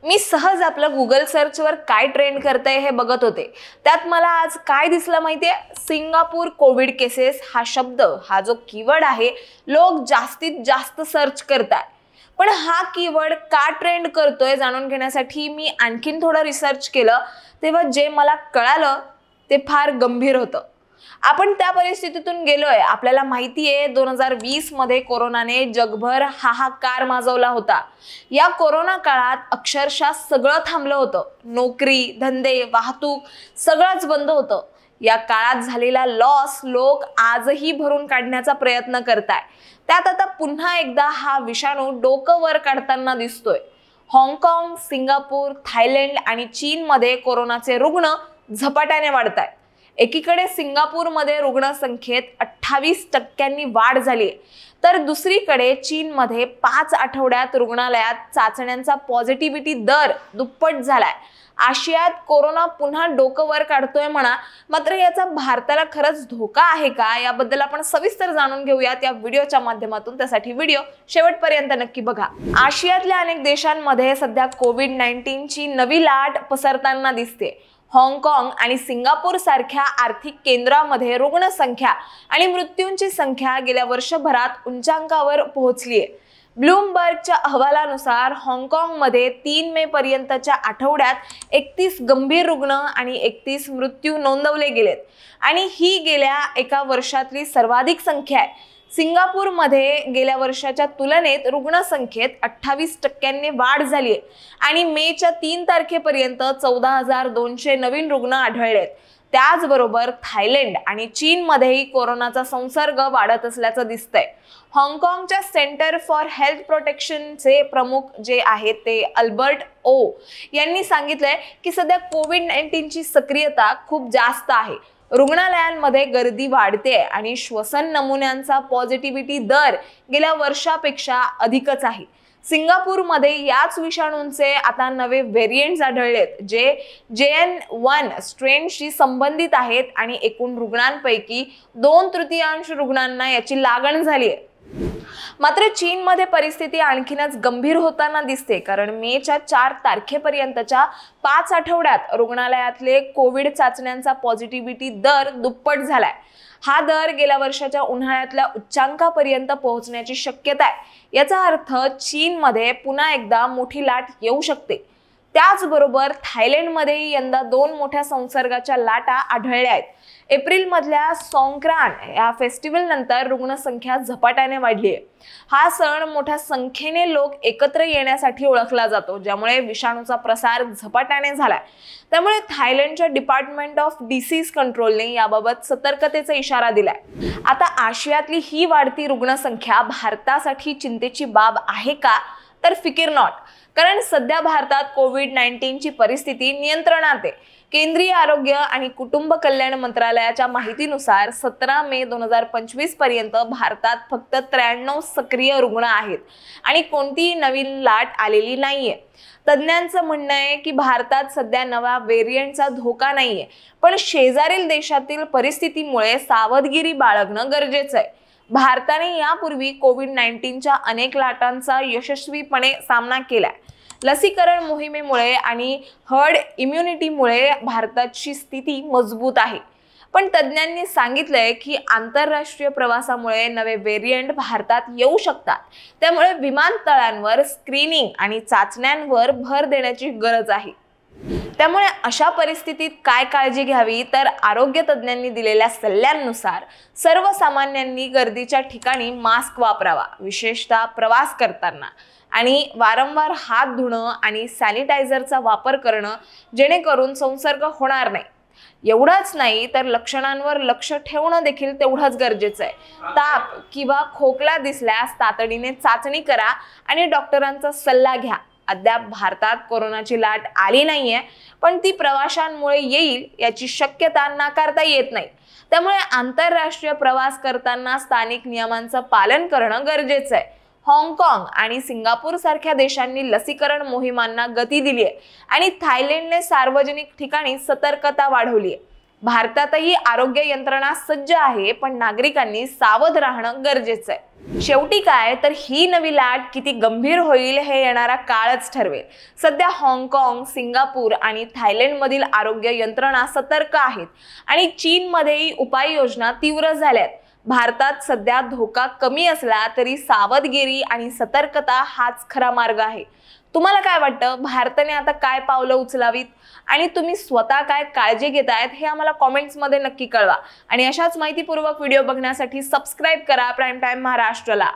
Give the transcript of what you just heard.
मी सहज आपलं गुगल सर्चवर काय ट्रेंड करतंय हे बघत होते। त्यात मला आज काय दिसलं माहितीये, सिंगापूर कोविड केसेस हा शब्द, हा जो कीवर्ड आहे, लोक जास्तीत जास्त सर्च करतात। पण हा कीवर्ड का ट्रेंड करतोय जाणून घेण्यासाठी मी आणखीन थोडं रिसर्च केलं, तेव्हा जे मला कळालं ते फार गंभीर होतं। आपण त्या परिस्थितीतून गेलोय। आपल्याला माहितीये 2020 मध्ये कोरोनाने जगभर हाहाकार माजवला होता। या कोरोना काळात अक्षरशः सगळं थांबलं होतं। नोकरी, धंदे, वाहतूक सगळंच बंद होतं। या काळात झालेला लॉस लोक आजही भरून काढण्याचा प्रयत्न करताय। त्यात आता पुन्हा एकदा हा विषाणू डोकं वर काढताना दिसतोय। हाँगकाँग, सिंगापूर, थायलंड आणि चीनमध्ये कोरोनाचे रुग्ण झपाट्याने वाढतायत। एकीकडे सिंगापूरमध्ये रुग्णसंख्येत 28% वाढ झाली, तर दुसरीकडे चीनमध्ये 5 आठवड्यात रुग्णालयात चाचण्यांचा पॉझिटिव्हिटी दर दुप्पट झालाय। आशियात कोरोना पुन्हा डोकं वर काढतोय म्हणा, मात्र याचा भारताला खरंच धोका आहे का, याबद्दल आपण सविस्तर जाणून घेऊयात या व्हिडिओच्या माध्यमातून। त्यासाठी व्हिडिओ शेवटपर्यंत नक्की बघा। आशियातल्या अनेक देशांमध्ये सध्या कोविड-19ची नवी लाट पसरताना दिसते। हाँगकाँग आणि सिंगापूर सारख्या आर्थिक केंद्रामध्ये रुग्णसंख्या आणि मृत्यूंची संख्या गेल्या वर्षभरात उच्चांकावर पोहोचली आहे। ब्लूमबर्गच्या अहवालानुसार हाँगकाँगमध्ये 3 मे पर्यंतच्या आठवड्यात 31 गंभीर रुग्ण आणि 31 मृत्यू नोंदवले गेलेत आणि ही गेल्या एका वर्षातली सर्वाधिक संख्या आहे। सिंगापूरमध्ये गेल्या वर्षाच्या तुलनेत रुग्णसंख्येत 28% वाढ झाली आहे आणि मेच्या 3 तारखेपर्यंत 14,200 नवीन रुग्ण आढळलेत। त्याचबरोबर थायलंड आणि चीनमध्येही कोरोनाचा संसर्ग वाढत असल्याचं दिसतंय। हाँगकाँगच्या सेंटर फॉर हेल्थ प्रोटेक्शनचे प्रमुख जे आहेत ते अल्बर्ट ओ यांनी सांगितलंय की सध्या कोविड-19ची सक्रियता खूप जास्त आहे। रुग्णालयांमध्ये गर्दी वाढते आणि श्वसन नमुन्यांचा पॉझिटिव्हिटी दर गेल्या वर्षापेक्षा अधिकच आहे। सिंगापूरमध्ये याच विषाणूंचे आता नवे व्हेरिएंट्स आढळलेत, जे JN.1 स्ट्रेनशी संबंधित आहेत आणि एकूण रुग्णांपैकी 2/3 रुग्णांना याची लागण झाली आहे। मात्र चीनमध्ये परिस्थिती आणखीनच गंभीर होताना दिसते, कारण मेच्या 4 तारखेपर्यंतच्या 5 आठवड्यात रुग्णालयातले कोविड चाचण्यांचा पॉझिटिव्हिटी दर दुप्पट झालाय। हा दर गेल्या वर्षाच्या उन्हाळ्यातल्या उच्चांकापर्यंत पोहोचण्याची शक्यता आहे। याचा अर्थ चीनमध्ये पुन्हा एकदा मोठी लाट येऊ शकते। त्याचबरोबर थायलंडमध्येही यंदा 2 मोठ्या संसर्गाच्या लाटा आढळल्या आहेत। एप्रिलमधल्या सॉंक्रान या फेस्टिवल नंतर रुग्णसंख्या झपाट्याने वाढली आहे। हा सण मोठ्या संख्येने लोक एकत्र येण्यासाठी ओळखला जातो, ज्यामुळे विषाणूचा प्रसार झपाट्याने झालाय। त्यामुळे थायलंडच्या डिपार्टमेंट ऑफ डिसीज कंट्रोलने याबाबत सतर्कतेचा इशारा दिलाय। आता आशियातली ही वाढती रुग्णसंख्या भारतासाठी चिंतेची बाब आहे का, तर फिकीर नॉट, कारण सध्या भारतात कोविड-19ची परिस्थिती नियंत्रणात आहे। केंद्रीय आरोग्य आणि कुटुंब कल्याण मंत्रालयाच्या माहितीनुसार 17 मे 2025 पर्यंत भारतात फक्त 93 सक्रिय रुग्ण आहेत आणि कोणतीही नवीन लाट आलेली नाहीये। तज्ञांचं म्हणणं आहे की भारतात सध्या नवा व्हेरिएंटचा धोका नाहीये, पण शेजारील देशातील परिस्थितीमुळे सावधगिरी बाळगणं गरजेचं आहे। भारताने यापूर्वी कोविड-19च्या अनेक लाटांचा यशस्वीपणे सामना केलाय। लसीकरण मोहिमेमुळे आणि हर्ड इम्युनिटीमुळे भारताची स्थिती मजबूत आहे। पण तज्ञांनी सांगितलंय की आंतरराष्ट्रीय प्रवासामुळे नवे व्हेरिएंट भारतात येऊ शकतात, त्यामुळे विमानतळांवर स्क्रीनिंग आणि चाचण्यांवर भर देण्याची गरज आहे। त्यामुळे अशा परिस्थितीत काय काळजी घ्यावी, तर आरोग्य तज्ञांनी दिलेल्या सल्ल्यांनुसार सर्वसामान्यांनी गर्दीच्या ठिकाणी मास्क वापरावा, विशेषतः प्रवास करताना, आणि वारंवार हात धुणं आणि सॅनिटायझरचा वापर करणं, जेणेकरून संसर्ग होणार नाही। एवढंच नाही तर लक्षणांवर लक्ष ठेवणं देखील तेवढंच गरजेचं आहे। ताप किंवा खोकला दिसल्यास तातडीने चाचणी करा आणि डॉक्टरांचा सल्ला घ्या। अद्याप भारतात कोरोनाची लाट आली नाहीये, पण ती प्रवाशांमुळे येईल याची शक्यता नाकारता येत नाही। त्यामुळे आंतरराष्ट्रीय प्रवास करताना स्थानिक नियमांचं पालन करणं गरजेचं आहे। हाँगकाँग आणि सिंगापूर सारख्या देशांनी लसीकरण मोहिमांना गती दिली आहे आणि थायलंडने सार्वजनिक ठिकाणी सतर्कता वाढवली आहे। भारतातही आरोग्य यंत्रणा सज्ज आहे, पण नागरिकांनी सावध राहणं गरजेचं आहे। शेवटी काय तर ही नवी लाट किती गंभीर होईल हे येणारा काळच ठरवेल। सध्या हाँगकाँग, सिंगापूर आणि थायलंडमधील आरोग्य यंत्रणा सतर्क आहेत आणि चीनमध्येही उपाययोजना तीव्र झाल्यात। भारतात सध्या धोका कमी असला तरी सावधगिरी आणि सतर्कता हाच खरा मार्ग आहे। तुम्हाला काय वाटतं, भारताने आता काय पावलं उचलावीत आणि तुम्ही स्वतः काय काळजी घेतायत हे आम्हाला कमेंट्समध्ये नक्की कळवा। आणि अशाच माहितीपूर्वक व्हिडिओ बघण्यासाठी सबस्क्राइब करा प्राईम टाइम महाराष्ट्रला।